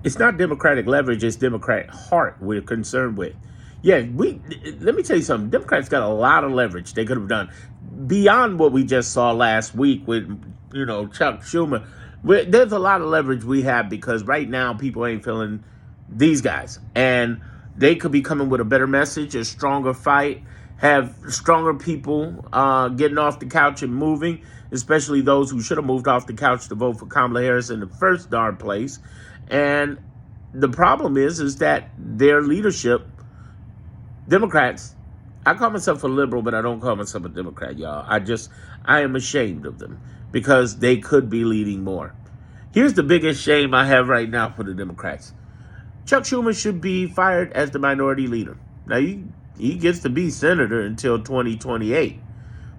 It's not Democratic leverage, it's Democratic heart we're concerned with. Yeah, let me tell you something. Democrats got a lot of leverage they could have done beyond what we just saw last week with, Chuck Schumer. There's a lot of leverage we have because right now people ain't feeling these guys. And they could be coming with a better message, a stronger fight, have stronger people getting off the couch and moving, especially those who should have moved off the couch to vote for Kamala Harris in the first darn place. And the problem is that their leadership, Democrats, I call myself a liberal, but I don't call myself a Democrat, y'all. I am ashamed of them because they could be leading more. Here's the biggest shame I have right now for the Democrats. Chuck Schumer should be fired as the minority leader. Now, he gets to be senator until 2028.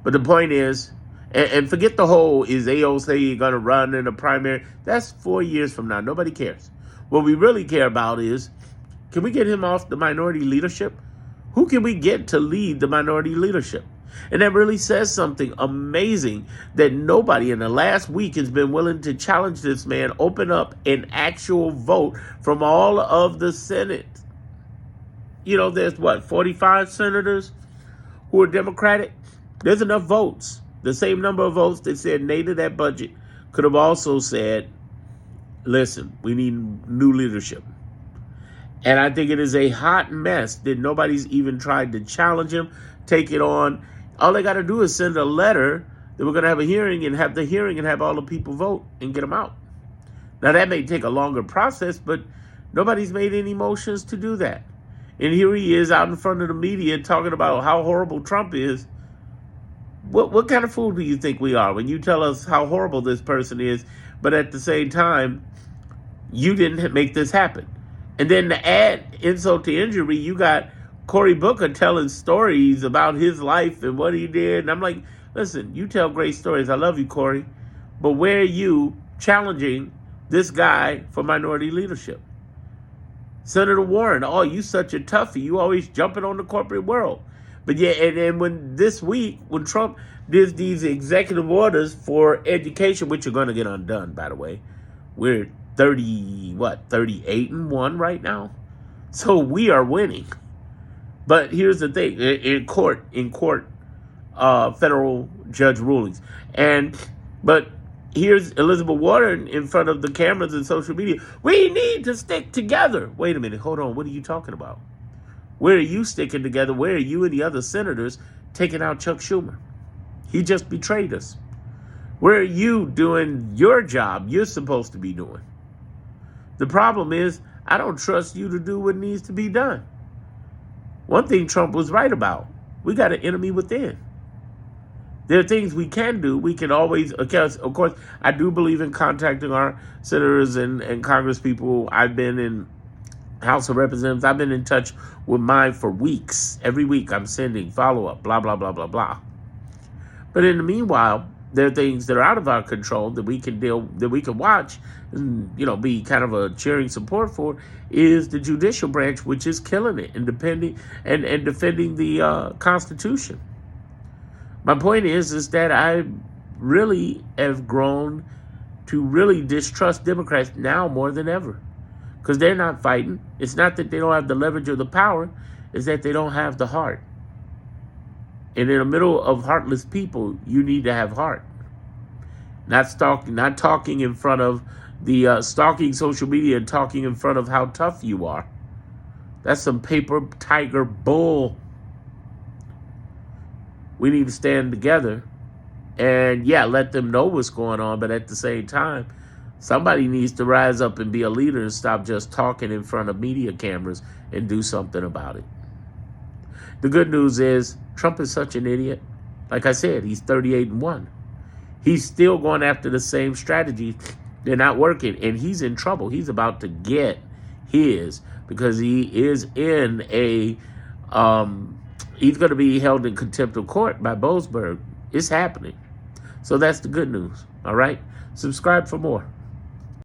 But the point is, and forget the whole, is AOC going to run in a primary? That's 4 years from now. Nobody cares. What we really care about is, can we get him off the minority leadership? Who can we get to lead the minority leadership? And that really says something amazing that nobody in the last week has been willing to challenge this man, open up an actual vote from all of the Senate. There's 45 senators who are Democratic? There's enough votes. The same number of votes that said nay to that budget could have also said, listen, we need new leadership. And I think it is a hot mess that nobody's even tried to challenge him, take it on. All they got to do is send a letter that we're going to have a hearing and have the hearing and have all the people vote and get them out. Now, that may take a longer process, but nobody's made any motions to do that. And here he is out in front of the media talking about how horrible Trump is. What kind of fool do you think we are when you tell us how horrible this person is, but at the same time, you didn't make this happen? And then to add insult to injury, you got Cory Booker telling stories about his life and what he did. And I'm like, listen, you tell great stories. I love you, Cory. But where are you challenging this guy for minority leadership? Senator Warren, oh, you such a toughie. You always jumping on the corporate world. But yeah, and when this week, when Trump did these executive orders for education, which are going to get undone, by the way, we're 38-1 right now. So we are winning. But here's the thing, in court, federal judge rulings. But here's Elizabeth Warren in front of the cameras and social media. We need to stick together. Wait a minute, hold on. What are you talking about? Where are you sticking together? Where are you and the other senators taking out Chuck Schumer? He just betrayed us. Where are you doing your job you're supposed to be doing? The problem is, I don't trust you to do what needs to be done. One thing Trump was right about, we got an enemy within. There are things we can do. We can always, of course, I do believe in contacting our senators and Congress people. I've been in House of Representatives. I've been in touch with mine for weeks. Every week I'm sending follow-up, blah, blah, blah, blah, blah. But in the meanwhile, there are things that are out of our control that we can watch and, be kind of a cheering support for, is the judicial branch, which is killing it and defending the Constitution. My point is that I really have grown to really distrust Democrats now more than ever. Because they're not fighting. It's not that they don't have the leverage or the power. It's that they don't have the heart. And in the middle of heartless people, you need to have heart. Not talking in front of the stalking social media and talking in front of how tough you are. That's some paper tiger bull. We need to stand together and, let them know what's going on. But at the same time, somebody needs to rise up and be a leader and stop just talking in front of media cameras and do something about it. The good news is Trump is such an idiot. Like I said, he's 38-1. He's still going after the same strategy. They're not working, and he's in trouble. He's about to get his because he is in he's going to be held in contempt of court by Boasberg. It's happening. So that's the good news. All right? Subscribe for more.